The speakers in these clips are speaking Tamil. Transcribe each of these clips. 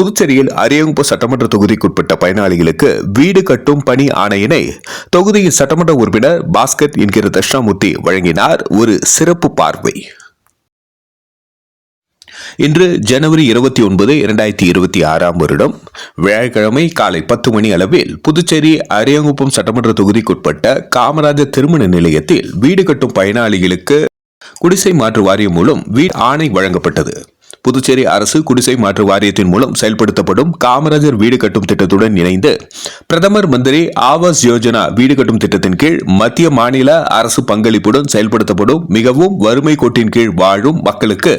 புதுச்சேரியில் அரியாங்குப்பம் சட்டமன்ற தொகுதிக்குட்பட்ட பயனாளிகளுக்கு வீடு கட்டும் பணி ஆணையினை தொகுதியின் சட்டமன்ற உறுப்பினர் பாஸ்கர் என்கிற தட்சிணாமூர்த்தி வழங்கினார். ஒரு சிறப்பு பார்வை. இன்று ஜனவரி 29, 2026 வியாழக்கிழமை காலை 10 மணி அளவில் புதுச்சேரி அரியாங்குப்பம் சட்டமன்ற தொகுதிக்குட்பட்ட காமராஜர் திருமண நிலையத்தில் வீடு கட்டும் பயனாளிகளுக்கு குடிசை மாற்று வாரியம் மூலம் வீடு ஆணை வழங்கப்பட்டது. புதுச்சேரி அரசு குடிசை மாற்று வாரியத்தின் மூலம் செயல்படுத்தப்படும் காமராஜர் வீடு கட்டும் திட்டத்துடன் இணைந்து பிரதமர் மந்திரி ஆவாஸ் யோஜனா வீடு கட்டும் திட்டத்தின் கீழ் மத்திய மாநில அரசு பங்களிப்புடன் செயல்படுத்தப்படும் மிகவும் வறுமை கோட்டின் கீழ் வாழும் மக்களுக்கு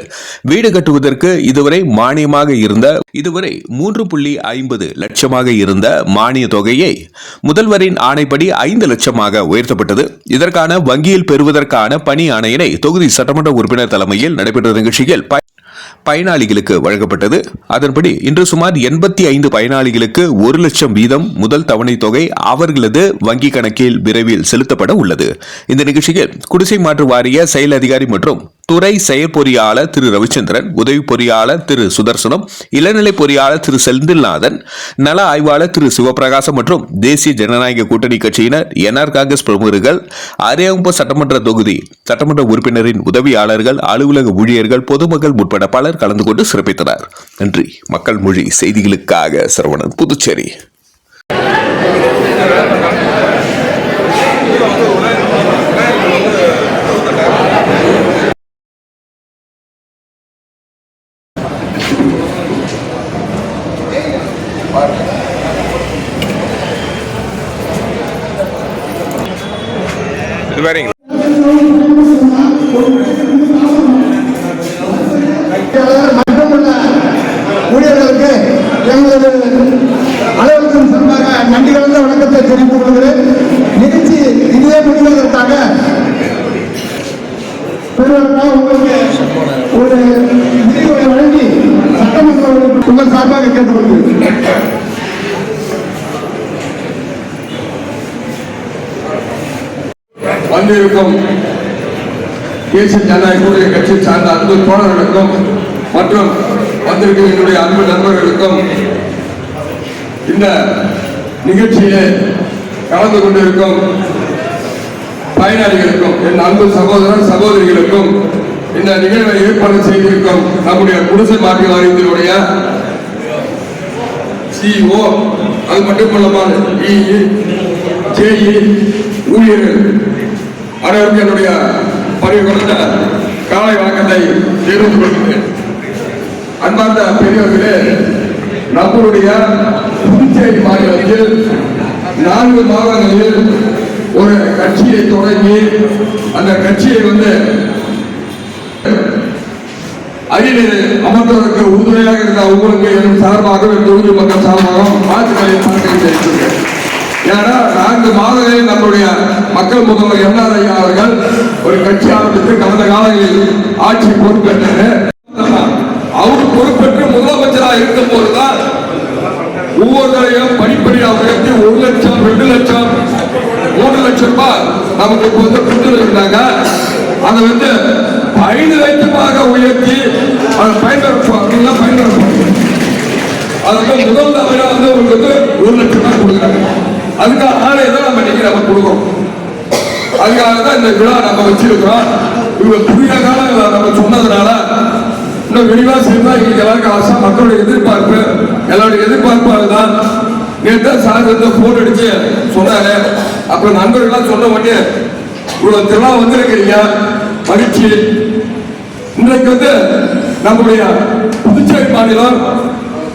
வீடு கட்டுவதற்கு இதுவரை மானியமாக இருந்த 3.50 லட்சமாக இருந்த மானிய தொகையை முதல்வரின் ஆணைப்படி 5 லட்சமாக உயர்த்தப்பட்டது. இதற்கான வங்கியில் பெறுவதற்கான பணி ஆணையினை தொகுதி சட்டமன்ற உறுப்பினர் தலைமையில் நடைபெற்ற நிகழ்ச்சியில் பயனாளிகளுக்கு வழங்கப்பட்டது. அதன்படி இன்று சுமார் 85 பயனாளிகளுக்கு 1 லட்சம் வீதம் முதல் தவணை தொகை அவர்களது வங்கி கணக்கில் விரைவில் செலுத்தப்பட உள்ளது. இந்த நிகழ்ச்சியில் குடிசை மாற்று வாரிய செயல் அதிகாரி மற்றும் துறை செயற்பொறியாளர் திரு ரவிச்சந்திரன், உதவி பொறியாளர் திரு சுதர்சனம், இளநிலை பொறியாளர் திரு செந்தில்நாதன், நல ஆய்வாளர் திரு சிவபிரகாசம் மற்றும் தேசிய ஜனநாயக கூட்டணி கட்சியினர், என்ஆர் காங்கிரஸ் பிரமுகர்கள், அரியாங்குப்பம் சட்டமன்ற தொகுதி சட்டமன்ற உறுப்பினரின் உதவியாளர்கள், அலுவலக ஊழியர்கள், பொதுமக்கள் உட்பட பலர் கலந்து கொண்டு சிறப்பித்தனர். நன்றி. மக்கள் மொழி செய்திகளுக்காக சரவணன், புதுச்சேரி. வரீங்களா? ஊழியர்களுக்கு எங்களது அலுவலகம் சார்பாக நன்றி கலந்த வணக்கத்தை தெரிவித்துக் கொள்கிறேன். நிகழ்ச்சி இதே முடிவதற்காக உங்களுக்கு ஒரு விரிவுரை வழங்கி சட்டமன்ற உங்கள் சார்பாக கேட்டுக்கொள்கிறேன். வந்திருக்கும் தேசிய ஜனநாயக கூட்டணி கட்சி சார்ந்த அன்பு தோழர்களுக்கும் மற்றும் வந்திருக்கும் என்னுடைய அன்பு நண்பர்களுக்கும் இந்த நிகழ்ச்சியிலே கலந்து கொண்டிருக்கும் பயனாளிகளுக்கும் என் அன்பு சகோதரர் சகோதரிகளுக்கும் இந்த நிகழ்வை ஏற்பாடு செய்திருக்கும் நம்முடைய குடிசை மாற்று வாரியத்தினுடைய சிஇஓ, அது மட்டுமல்லாமல் ஊழியர்கள் அனைவருக்கும் என்னுடைய பணிவு கொடுத்த காலை வணக்கத்தை தெரிவித்துக் கொள்கிறேன். அன்பார்ந்த பெரியவர்களே, நம்முடைய புதுச்சேரி மாநிலத்தில் 4 மாதங்களில் ஒரு கட்சியை தொடங்கி அந்த கட்சியை அரியணை அமர்ந்ததற்கு உறுதுணையாக இருந்த உங்களுக்கு என் சார்பாக தொகுதி மக்கள் சார்பாக வாழ்த்துக்களை பார்க்கிறேன். ஏன்னா 4 மாதங்களில் நம்முடைய மக்கள் முதல்வர் என்ஆர் ஐயா அவர்கள் ஒரு கட்சி ஆரம்பித்து கடந்த காலங்களில் ஆட்சி பொறுப்பேற்று அவர் பொறுப்பேற்று முதலமைச்சராக இருக்கும் போதுதான் ஒவ்வொருவரையும் படிப்படியாக உயர்த்தி 1 லட்சம், 2 லட்சம், 3 லட்சம் ரூபாய் நமக்கு கொடுத்திருந்தாங்க. அதை 5 லட்சமாக உயர்த்தி அதை பயன்படுத்தும். அது முதல் தவறா உங்களுக்கு 1 லட்சம் ரூபாய் கொடுக்குறாங்க. அதுக்காக ஆணையை தான் நம்ம இன்னைக்கு நம்ம கொடுக்குறோம். அதுக்காக தான் இந்த விழா நம்ம வச்சிருக்கிறோம். இவங்க புதிய காலங்களை நம்ம சொன்னதுனால இன்னும் விரிவா செய்தா எங்களுக்கு எல்லாருக்கும் ஆசை. மக்களுடைய எதிர்பார்ப்பு, எல்லாருடைய எதிர்பார்ப்பு அதுதான். நேற்று சார் போன் அடிச்சு சொன்னாரு. அப்புறம் நண்பர்கள்லாம் சொன்ன உடனே இவ்வளவு திருவிழா வந்திருக்கிறீங்க, மகிழ்ச்சி. இன்றைக்கு நம்முடைய புதுச்சேரி மாநிலம்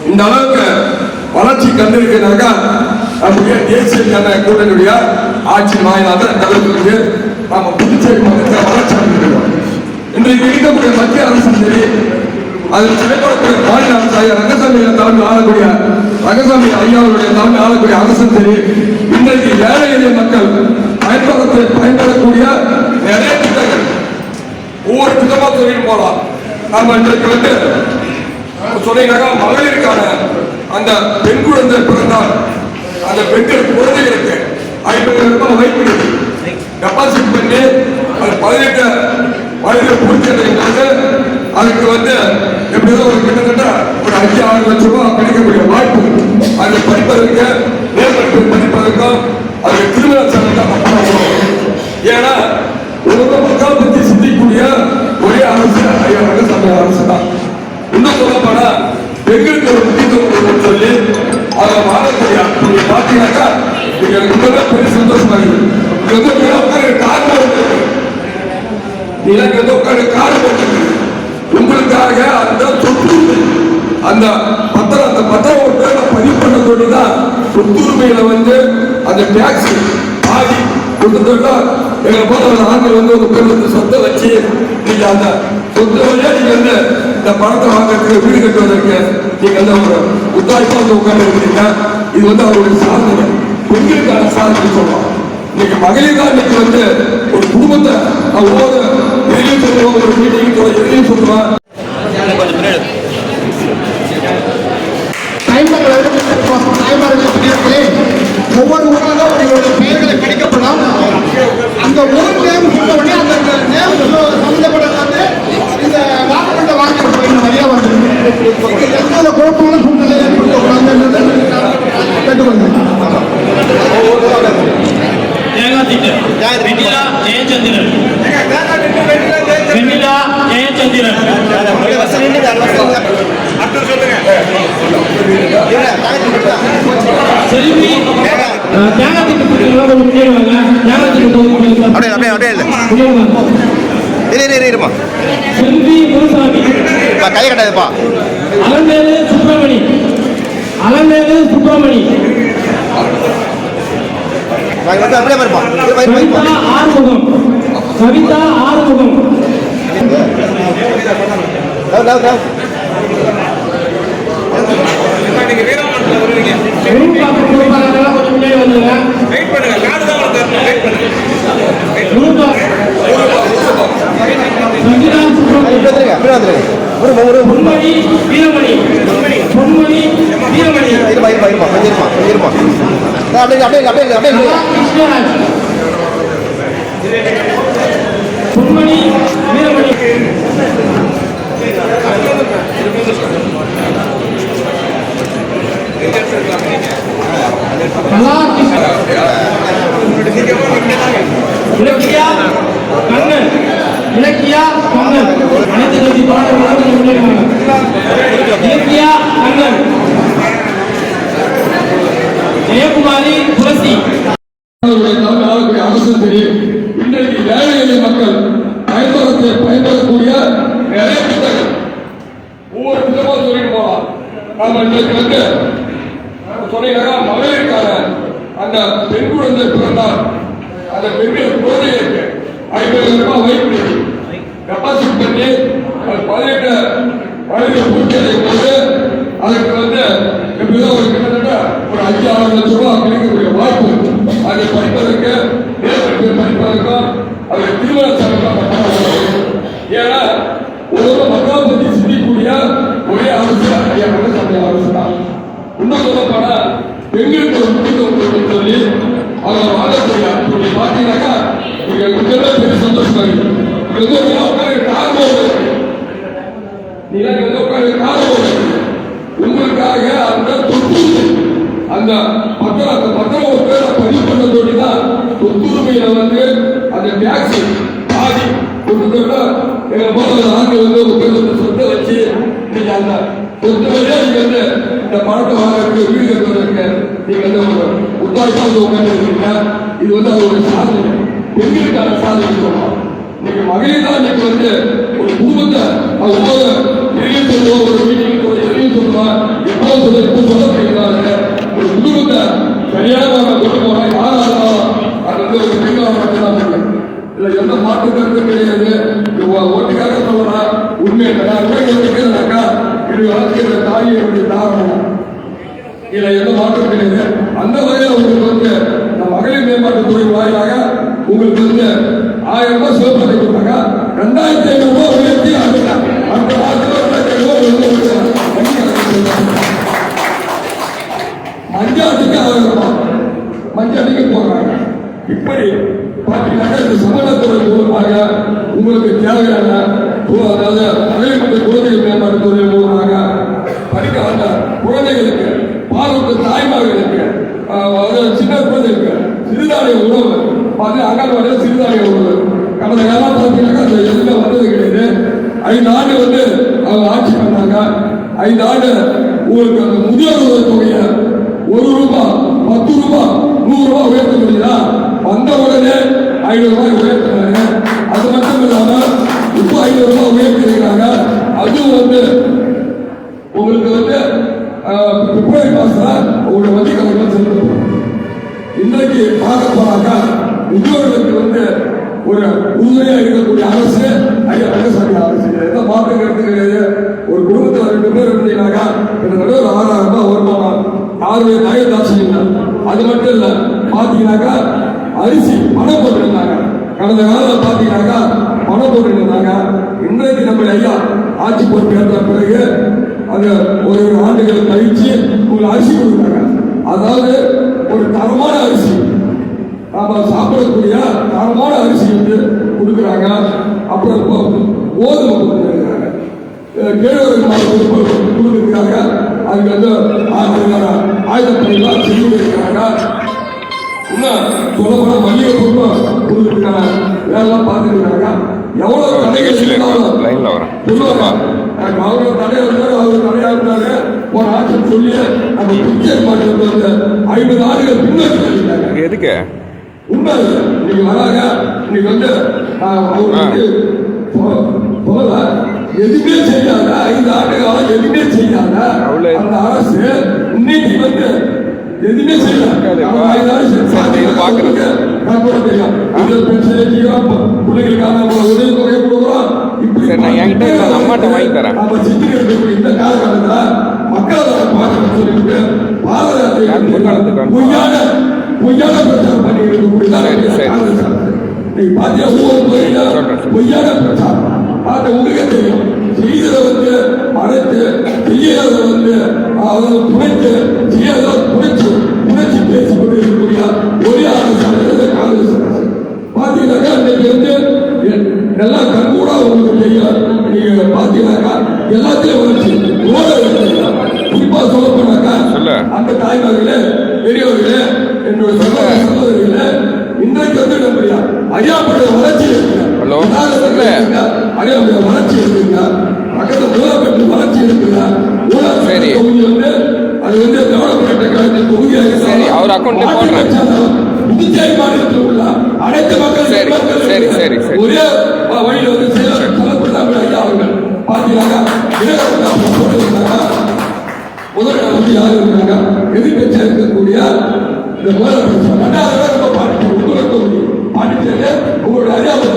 இந்த அளவுக்கு வளர்ச்சி கண்டிருக்கிறாங்க. நம்முடைய தேசிய ஜனநாயக கூட்டணியுடைய ஆட்சி வாயிலாக தவிர்த்து நம்ம புதுச்சேரி மாநிலத்தை வளர்ச்சி அடைந்திருக்கிறோம். இன்றைக்கு இருக்கக்கூடிய மத்திய அரசும் சரி, அதில் செயல்படக்கூடிய மாநில அரசு ரங்கசாமி தலைமையில் ஆளக்கூடிய ரங்கசாமி ஐயாவுடைய தலைமையில் ஆளக்கூடிய அரசும் சரி, இன்றைக்கு ஏழை எளிய மக்கள் பயன்படக்கூடிய நிறைய திட்டங்கள் ஒவ்வொரு திட்டமா சொல்லிட்டு போலாம். நம்ம இன்றைக்கு சொன்னீங்கன்னா மகளிருக்கான அந்த பெண் குழந்தை பிறந்தால் அந்த பெண்கள் குழந்தைகளுக்கு 50,000 ரூபாய் வைப்பு டெபாசிட் பண்ணி அது 18 வயது பூர்த்தி அடைகிறது. அதுக்கு எப்படிதான் ஒரு கிட்டத்தட்ட ஒரு 5-6 லட்சம் ரூபாய் கிடைக்கக்கூடிய வாய்ப்பு அதை படிப்பதற்கு மேற்பட்டு படிப்பதற்கும் அது திருமண செலவு. ஏன்னா ஒரு மக்கள் பற்றி சிந்திக்கக்கூடிய ஒரே அரசு ஐயா ரங்கசாமி அரசு தான். இன்னும் சொல்ல போனா பெண்களுக்கு ஒரு முக்கியத்துவம் சொல்லி அதை வாழக்கூடிய நீங்க பாத்தீங்கன்னாக்கா எனக்கு இன்னும் பெரிய சந்தோஷமா இருக்குது. உட்காந்து கார் போட்டு நீங்க உட்காந்து கார் போட்டு உங்களுக்காக அந்த சொத்துரிமை அந்த பத்திரம் ஒரு பேரை பதிவு பண்ண சொல்லிதான் சொத்துரிமையில அந்த டாக்ஸ் பாதி கொடுத்துட்டா எங்களை போல ஆண்கள் ஒரு பேர் சொத்தை வச்சு நீங்க அந்த சொத்து வழியா நீங்க இந்த பணத்தை வாங்கறதுக்கு வீடு கட்டுவதற்கு நீங்க ஒரு உத்தாய்ப்பா உட்கார்ந்து இருக்கிறீங்க. இது அவருடைய சாதனை, பெண்களுக்கான சாதனை சொல்லலாம். இன்னைக்கு மகளிர் தான் இன்னைக்கு ஒரு குடும்பத்தை ஒவ்வொரு எதையும் சொல்லுவோம், ஒரு மீட்டிங் எதையும் சொல்லுவான். ஒவ்வொரு ஊராக உங்களுடைய பெயர்களை கிடைக்கப்படும். அந்த ஊர் நேம் சொன்னபடி அந்த நேம் சம்பந்தப்பட்ட இந்த டாக்குமெண்ட்டை வாங்கி நிறைய வந்துருக்கு. எந்த குழப்பமான சூழ்நிலை ஏற்படுத்தக்கூடாது கேட்டுக்கொள்ளுங்க. கை கட்டாதுப்பா. அலமேலு சுப்பிரமணி கவிதா ஆறுமுகம் பொன்மணி வீரமணி கிருஷ்ணராஜ் பொன்மணி வீரமணி இலக்கியா கண்ணன் அனைத்து கட்சி பாடல்களும் இலக்கியா கண்ணன் ஜெயக்குமாரி துளசி அரசு தெரியும். இன்றைக்கு ஏழை எளிய மக்கள் பயன்படக்கூடிய நிறைய திட்டங்கள் ஒவ்வொரு திட்டமா சொல்லிட்டு போலாம். நாம இன்றைக்கு சொன்னீங்கன்னா மகளிருக்கான அந்த பெண் குழந்தை பிறந்தால் அந்த பெண்களுக்கு குழந்தைகளுக்கு 50,000 ரூபாய் வைப்பு டெபாசிட் பண்ணி அது 18 வயது பூர்த்தி அடையும் போது அதுக்கு எப்படிதான் ஒரு கிட்டத்தட்ட ஒரு 5-6 லட்சம் ரூபாய் கிடைக்கக்கூடிய வாய்ப்பு அதை படிப்பதற்கு மேற்பட்டு படிப்பதற்கும் அது திருமண செலவு. ஏன்னா ஒரு மக்களை பற்றி சிந்திக்கக்கூடிய ஒரே அரசு ஐயா ரங்கசாமி அரசு தான். இன்னும் சொல்ல போனா பெண்களுக்கு ஒரு முக்கியத்துவம் சொல்லி அவங்க வாழக்கூடிய நீங்க பாத்தீங்கன்னாக்கா நீங்க கொஞ்சம் பெரிய சந்தோஷமா இருக்கு. உட்காந்து கார் போகுது, நீங்க உட்காந்து கார் போகுது உங்களுக்காக அந்த சொத்துரிமை அந்த பத்திரம் ஒரு பேரை பதிவு பண்ண சொல்லிதான் சொத்துரிமையில அந்த டாக்ஸ் பாதி கொடுத்துட்டா எங்க போல ஆண்கள் ஒரு பேர் சொத்தை வச்சு நீங்க அந்த சொத்து வழியா நீங்க இந்த பணத்தை வாங்கறதுக்கு வீடு கட்டுவதற்கு நீங்க ஒரு உத்தாய்ப்பா உட்கார்ந்து இருக்கீங்க. இது அவருடைய சாதனை, பெண்களுக்கான சாதனை சொல்லலாம். இன்னைக்கு மகளிர் தான் இன்னைக்கு ஒரு குடும்பத்தை ஒவ்வொரு எதையும் சொல்லுவோம், ஒரு மீட்டிங் எதையும் சொல்லுவான், எப்போ சொல்ல முடியாது. ஒரு குடும்பத்தை சரியான கொண்டு போனா யாரா இருந்தாலும் அது ஒரு பெண்ணாக மட்டும்தான் முடியும். இதுல எந்த மாற்று கருத்து கிடையாது. ஓட்டுக்காக சொல்றா உண்மை கேட்கறாக்கா இது வாழ்க்கையில தாயினுடைய தாரணம். இதுல எந்த மாற்றம் கிடையாது. அந்த வகையில் உங்களுக்கு இந்த மகளிர் மேம்பாட்டு துறை வாயிலாக உங்களுக்கு 1000 ரூபாய் சிவப்பதை கொடுத்தாங்க. 2500 ரூபாய் உயர்த்தி அடுத்த மாதத்தில் 2500 மஞ்சாட்டுக்கு 1000 ரூபாய் மஞ்சாட்டுக்கு போடுறாங்க. இப்படி பார்த்தீங்கன்னா இந்த சமூகத்துறை மூலமாக உங்களுக்கு தேவையான அதாவது மகளிர் குழந்தைகள் மேம்பாட்டு துறை மூலம் வந்து அவங்க ஆட்சி பண்ணாங்க. 5 ஆண்டு உங்களுக்கு அந்த முதியோர் உதவி தொகையை 1 ரூபாய், 10 ரூபாய், 100 ரூபாய் உயர்த்த முடியுதா? வந்த உடனே 500 ரூபாய் உயர்த்தினாங்க. அது மட்டும் இல்லாம இப்போ 500 ரூபாய் உயர்த்திருக்கிறாங்க. அதுவும் வந்து உங்களுக்கு வந்து பிப்ரவரி மாசம் உங்களுடைய வங்கி கணக்கில் செலுத்தப்படும். இன்றைக்கு பார்க்க போனாக்கா முதியோர்களுக்கு வந்து ஒரு உறுதுணையா இருக்கக்கூடிய அரசு ஐயா ரங்கசாமி அரசு. எந்த மாற்றம் கருத்து கிடையாது. ஒரு குடும்பத்தில் 2 பேர் இருந்தீங்கன்னாக்கா கிட்டத்தட்ட ஒரு 6000 ரூபாய் வருமானம். யாருடைய நகைதாட்சியம். அது மட்டும் இல்ல, பாத்தீங்கன்னாக்கா அரிசி பணம் போட்டுருந்தாங்க. கடந்த காலம் பாத்தீங்கன்னாக்கா பணம் போட்டுருந்தாங்க. இன்றைக்கு நம்ம ஐயா ஆட்சி பொறுப்பேற்ற பிறகு அது ஒரு ஆண்டுகள் கழிச்சு உங்களுக்கு அரிசி கொடுக்குறாங்க. அதாவது ஒரு தரமான அரிசி, நாம சாப்பிடக்கூடிய தரமான அரிசி வந்து கொடுக்குறாங்க. அப்புறம் கோதுமை கொடுத்துருக்காங்க, கேழ்வரகு மாவு கொடுத்துருக்காங்க. அதுக்கு வந்து ஆயுதப்படையெல்லாம் செஞ்சு இருக்கிறாங்க. இன்னும் சொல்லப்போனா மல்லிகை பொருளும் கொடுத்துருக்காங்க. வேலைலாம் பார்த்துருக்காங்க. எவ்வளவு தடைகள் சொல்லுவாங்க. அவர் தடையா இருந்தாரு, அவர் தடையா இருந்தாரு ஒரு ஆட்சி சொல்லி நம்ம புதுச்சேரி மாநிலத்தில் வந்து 50 ஆண்டுகள் பின்னோக்கி தள்ளிட்டாங்க. எதுக்கு உண்மை நீங்க வராங்க. இன்னைக்கு வந்து அவருக்கு போல எதுவுமே செய்யாத 5 ஆண்டு காலம் எதுவுமே செய்யாத அந்த அரசு இன்னைக்கு வந்து எதுவுமே செய்யல. பிள்ளைகளுக்கான உதவி தொகை கொடுக்குறோம். இப்படி அம்மாட்ட வாங்கி தரேன். நம்ம சித்தி இந்த காலகட்டத்தில் மக்கள் பார்க்கணும்னு சொல்லிட்டு பாரத பொய்யான பிரச்சாரம் பண்ணி இருக்கக்கூடிய நீங்க பாத்தீங்கன்னா ஒவ்வொரு துறையிலும் பொய்யான பிரச்சாரம் பார்த்த உங்களுக்கே தெரியும். செய்ததை வந்து மறைத்து, செய்யாத வந்து அதை புனைத்து, செய்யாத புனைச்சு பேசிக் கொண்டு இருக்கக்கூடிய ஒரே அரசு காங்கிரஸ் அரசு. பாத்தீங்கன்னாக்கா இன்னைக்கு வந்து எல்லாம் கண்கூடா உங்களுக்கு தெரியும். நீங்க பாத்தீங்கன்னாக்கா எல்லாத்திலையும் வளர்ச்சி குறிப்பா சொல்ல போனாக்கா அந்த தாய்மார்களே, பெரியவர்களே, என்னுடைய சகோதரிகளே, இன்றைக்கு வந்து நம்முடைய ஐயாவுடைய வளர்ச்சி இருக்குங்க. ஐயாவுடைய வளர்ச்சி இருக்குங்க. பக்கத்தில் மூலப்பட்டு வளர்ச்சி இருக்குங்க. மூலப்பட்டு தொகுதி வந்து அது வந்து டெவலப்மெண்ட் கழகத்தின் தொகுதியாக அவர் அக்கௌண்ட்ல போடுறேன். புதுச்சேரி மாநிலத்தில் உள்ள அனைத்து மக்கள் ஒரே வழியில் வந்து செல்லப்பட்டாங்க. ஐயா அவர்கள் பார்த்தீங்கன்னா முதல் வந்து யார் இருக்காங்க? எதிர்கட்சியா இருக்கக்கூடிய இந்த முதலமைச்சர் 2வது பாண்டிச்சேரி தொகுதி. பாண்டிச்சேரி உங்களுடைய அறியாமல்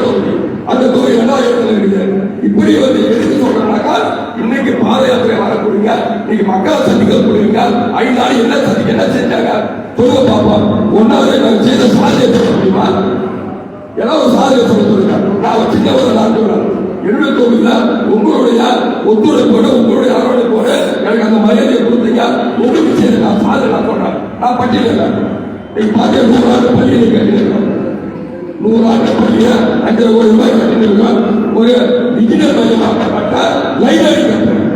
தொகுதி. அந்த தொகுதி 2வது இடத்துல இருக்குது. இப்படி வந்து எதுக்கு சொல்றாங்கன்னாக்கா இன்னைக்கு பாத யாத்திரை வரக்கூடியங்க, இன்னைக்கு மக்களை சந்திக்கக்கூடியவங்க 5 நாள் என்ன சந்திக்க என்ன செஞ்சாங்க சொல்லுங்க பார்ப்போம். 1வது நாங்கள் செய்த சாதனை சொல்ல முடியுமா? ஏதாவது ஒரு சாதனை சொல்லுங்க. நான் சின்ன ஒரு நாட்டு என்னுடைய தொகுதியில் உங்களுடைய ஒத்துழைப்போட உங்களுடைய அரவணைப்போட எனக்கு அந்த மரியாதையை கொடுத்தீங்க. உங்களுக்கு செய்த நான் சாதனை நான் சொல்றேன். நான் பட்டியலில் நீங்க பார்த்து 100 ஆண்டு பள்ளியை கட்டியிருக்கோம். 100 ஆண்டு பள்ளியை 5 கோடி ரூபாய் கட்டியிருக்கோம். ஒரு இன்ஜினியர் மையமாக்கப்பட்ட லைப்ரரி கட்டுறேன்.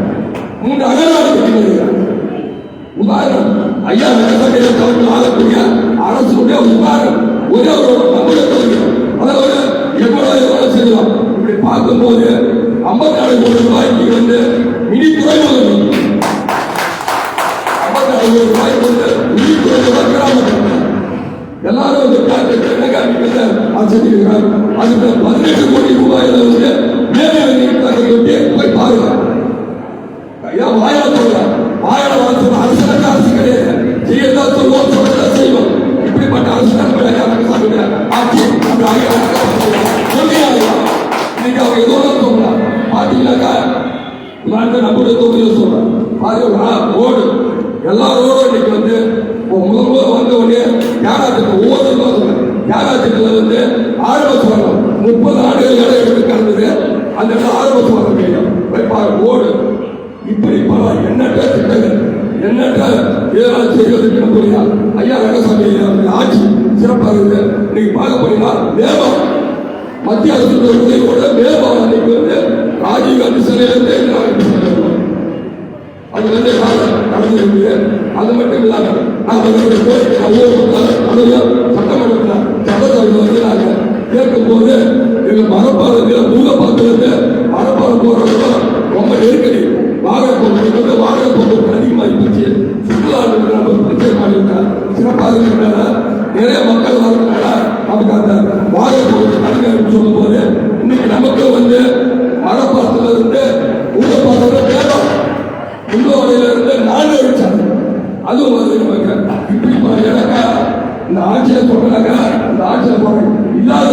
3 அகர்வாடி கட்டியிருக்கிறேன். உதாரணம் ஐயா விவசாயிகள் தலைமையில் ஆகக்கூடிய அரசுடைய உதாரணம் ஒரே ஒரு நம்முடைய தொகுதி. அதாவது எவ்வளவு செய்யலாம். இப்படி பார்க்கும்போது 54 கோடி ரூபாய்க்கு வந்து மினி துறைமுகம், 54 கோடி ரூபாய்க்கு வந்து மினி துறைமுகம் கிராமம் எல்லாரும் வந்து ஆச்சரிக்கிறார். அதுக்கு 18 கோடி ரூபாயில வந்து மேலே போய் பாருங்க. ஐயா வாயால சொல்றாங்க. வாயால வாழ்த்து அரசு அரசு கிடையாது. செய்யதான் சொல்லுவோம், சொல்லதான் செய்வோம். இப்படிப்பட்ட அரசு ஆட்சி இன்னைக்கு அவங்க ஏதோ சொல்லலாம். பாத்தீங்கன்னாக்கா நம்முடைய தொகுதியில் சொல்றேன். ரோடு எல்லா ரோடும் இன்னைக்கு வந்து முதல் வந்த உடனே யாராத்துக்கு ஒவ்வொருத்தரும் சொல்றேன். யாராத்துக்குல வந்து ஆரம்ப சொல்லணும் 30 ஆண்டுகள் இடம் எடுத்து கலந்தது. அந்த இடம் ஆரம்ப சொல்ல முடியும். ரோடு இப்படி பல எண்ணற்ற திட்டங்கள் எண்ணற்ற இதெல்லாம் செய்வதற்கு நம்முடைய ஐயா ரங்கசாமி ஆட்சி சிறப்பாக இருக்குது. இன்னைக்கு பார்க்க போனீங்கன்னா மேம்பம் மத்திய அரசு உதவியோட மேம்பாலம் அன்னைக்கு வந்து ராஜீவ்காந்தி சிலையிலிருந்து அது வந்து நடந்திருக்கு. அது மட்டும் இல்லாமல் சட்டமன்றத்தில் சட்டசபையில் வந்து நாங்கள் கேட்கும் போது எங்கள் மரப்பாலத்தில் மூலப்பாலத்திலிருந்து மரப்பாலம் போகிற வாகன போக்குவரத்து அதிகமாகிப்போச்சு. சுற்றுலா நம்ம பிரச்சனை பண்ணியிருக்காங்க. சிறப்பாக இருக்கிறாங்க. நிறைய மக்கள் வரதுனால நமக்கு அந்த வாகன போக்குவரத்து அதிகாரம் சொல்லும் போது இன்னைக்கு நமக்கு வந்து மரப்பாசத்துல இருந்து ஊரப்பாசத்துல வேகம் முன்னோடையில இருந்து 4 அடிச்சாங்க. அதுவும் வந்து நமக்கு இப்படி எனக்கா இந்த ஆட்சியை சொல்றாங்க. இந்த ஆட்சியை இல்லாத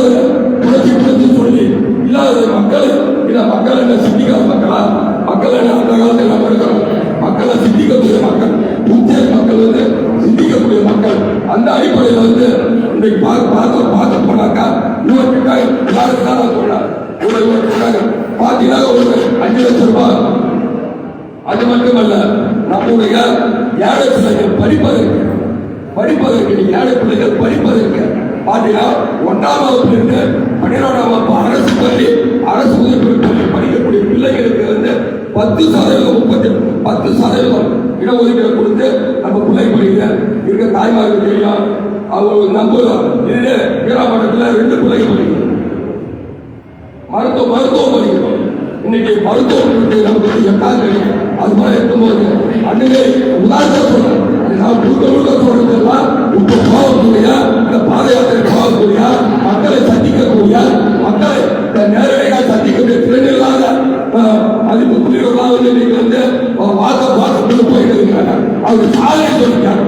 புரட்சி சொல்லி இல்லாத மக்கள் இதை மக்கள் என்ன சிந்திக்காத மக்களா? மக்கள் என்ன அந்த காலத்தில் நம்ம இருக்கிறோம். மக்களை சிந்திக்கக்கூடிய மக்கள், புத்தேர் மக்கள் வந்து சிந்திக்கக்கூடிய மக்கள். அந்த அடிப்படையில் வந்து இன்றைக்கு பார்க்க போனாக்கா இவருக்காக எல்லாரும் தான் சொல்றாங்க. இவருக்காக பார்த்தீங்கன்னா ஒரு 5 லட்சம் ரூபாய். அது மட்டுமல்ல, நம்முடைய ஏழை பிள்ளைகள் படிப்பதற்கு ஏழை பிள்ளைகள் படிப்பதற்கு பார்த்தீங்கன்னா 1ஆம் வகுப்பிலிருந்து 12ஆம் வகுப்பு அரசு பள்ளி, அரசு உதவி பள்ளி படிக்கக்கூடிய பிள்ளைகளுக்கு வந்து 10% இடஒதுக்கீடு கொடுத்து நம்ம பிள்ளை படிக்கிற இருக்க தாய்மார்கள் தெரியும். அவங்க நம்புறோம். இது வீராமட்டத்தில் 2 பிள்ளைகள் படிக்கணும். மருத்துவம் படிக்கணும். இன்னைக்கு மருத்துவம் நமக்கு 8ஆம் தேதி அது மாதிரி இருக்கும்போது அன்னைக்கு உதாரணம் சொல்றேன். நான் முழுக்க சொல்றதெல்லாம் இப்ப போகக்கூடிய இந்த பாத யாத்திரை போகக்கூடிய மக்களை சந்திக்கக்கூடிய மக்களை நேரடியாக சந்திக்கக்கூடிய திறன் இல்லாத அதிமுகலாம் வந்து இன்னைக்கு வந்து வாசப்பட்டு போயிட்டு இருக்கிறாங்க. அவங்க சாலை சொல்லிட்டாங்க.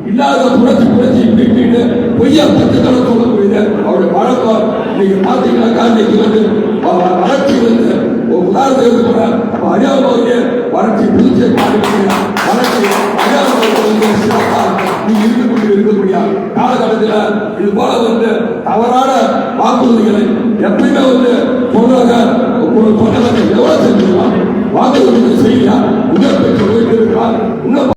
இல்லாத புரட்சி இப்படின்னு பொய்யா 10 தடவை சொல்லக்கூடியது அவருடைய வழக்கம். இன்னைக்கு பார்த்தீங்கன்னாக்கா இன்னைக்கு வந்து வளர்ச்சி வந்து உதாரணத்துக்கு கூட அறியாமல் வளர்ச்சி புதுச்சேரி வளர்ச்சி இருக்கக்கூடிய காலகட்டத்தில் இது போல வந்து தவறான வாக்குறுதிகளை எப்பயுமே வந்து சொல்றாங்க. எவ்வளவு செஞ்சிருக்கலாம் வாக்குறுதி செய்யலாம். முதல் பெற்று இருக்கிறார். இன்னும்